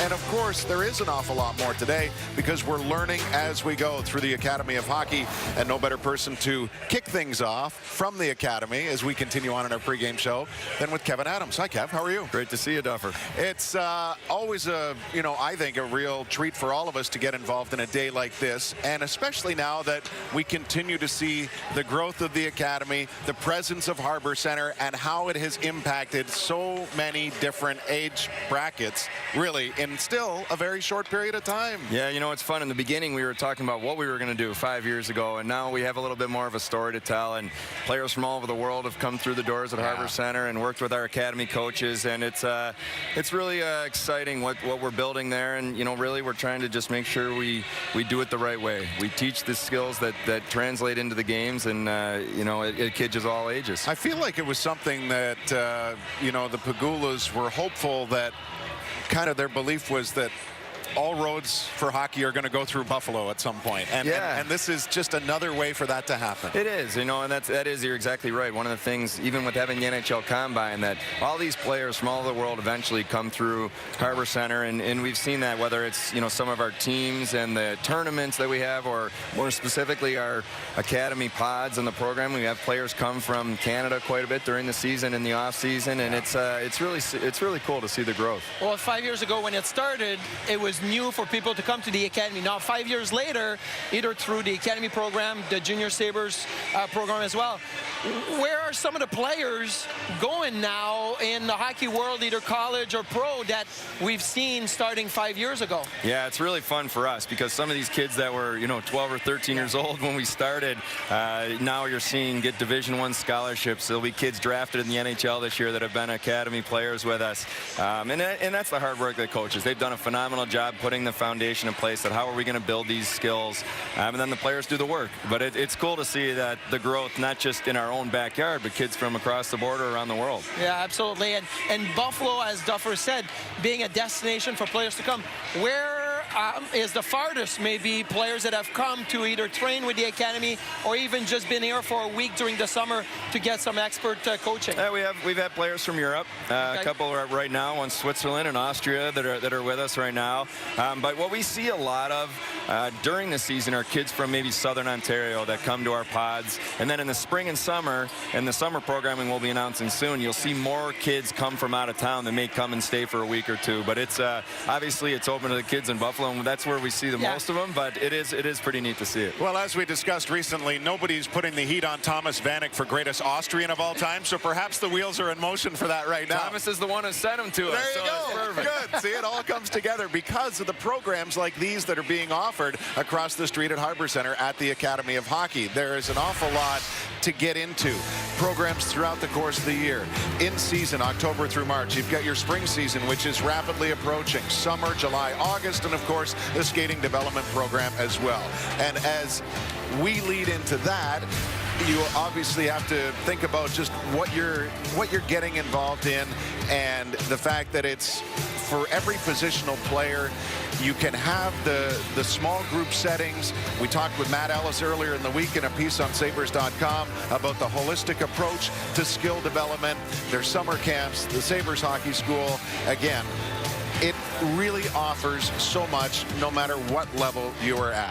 And of course, there is an awful lot more today because we're learning as we go through the Academy of Hockey, and no better person to kick things off from the Academy as we continue on in our pregame show than with Kevyn Adams. Hi, Kev. How are you? Great to see you, Duffer. It's always I think a real treat for all of us to get involved in a day like this, and especially now that we continue to see the growth of the Academy, the presence of Harbor Center, and how it has impacted so many different age brackets, really, in still a very short period of time. Yeah, you know, it's fun. In the beginning, we were talking about what we were going to do 5 years ago, and now we have a little bit more of a story to tell, and players from all over the world have come through the doors at Harbor Center and worked with our Academy coaches, and it's really exciting what we're building there, and, you know, really we're trying to just make sure we do it the right way. We teach the skills that translate into the games, and, you know, it kids of all ages. I feel like it was something that, you know, the Pagulas were hopeful that kind of their belief was that all roads for hockey are going to go through Buffalo at some point. And this is just another way for that to happen. It is, you know, and you're exactly right. One of the things, even with having the NHL Combine, that all these players from all over the world eventually come through Harbor Center, and we've seen that whether it's, you know, some of our teams and the tournaments that we have, or more specifically our Academy pods in the program. We have players come from Canada quite a bit during the season and the off season, and it's really cool to see the growth. Well, 5 years ago when it started, it was new for people to come to the Academy. Now, 5 years later, either through the Academy program, the Junior Sabres program as well, where are some of the players going now in the hockey world, either college or pro, that we've seen starting 5 years ago? Yeah, it's really fun for us because some of these kids that were, you know, 12 or 13 years old when we started, now you're seeing get Division I scholarships. There'll be kids drafted in the NHL this year that have been Academy players with us. And that's the hard work of the coaches. They've done a phenomenal job putting the foundation in place that how are we going to build these skills, and then the players do the work. But it's cool to see that the growth, not just in our own backyard, but kids from across the border around the world. Yeah, absolutely. And Buffalo, as Duffer said, being a destination for players to come, where is the farthest maybe players that have come to either train with the Academy or even just been here for a week during the summer to get some expert coaching? We've had players from Europe, a couple are right now in Switzerland and Austria that are with us right now. But what we see a lot of during the season are kids from maybe Southern Ontario that come to our pods, and then in the spring and summer, and the summer programming we'll be announcing soon, you'll see more kids come from out of town that may come and stay for a week or two. But it's obviously it's open to the kids in Buffalo, and that's where we see the most of them, but it is pretty neat to see it. Well, as we discussed recently, nobody's putting the heat on Thomas Vanek for greatest Austrian of all time, so perhaps the wheels are in motion for that right now. Thomas is the one who sent him to us. There you go. Good. See, it all comes together because of the programs like these that are being offered across the street at Harbor Center at the Academy of Hockey. There is an awful lot to get into. Programs throughout the course of the year. In season, October through March. You've got your spring season, which is rapidly approaching. Summer, July, August, and of course, the skating development program as well. And as we lead into that, you obviously have to think about just what you're getting involved in, and the fact that it's for every positional player. You can have the small group settings. We talked with Matt Ellis earlier in the week in a piece on Sabres.com about the holistic approach to skill development. Their summer camps, the Sabres Hockey School. Again, it really offers so much no matter what level you are at.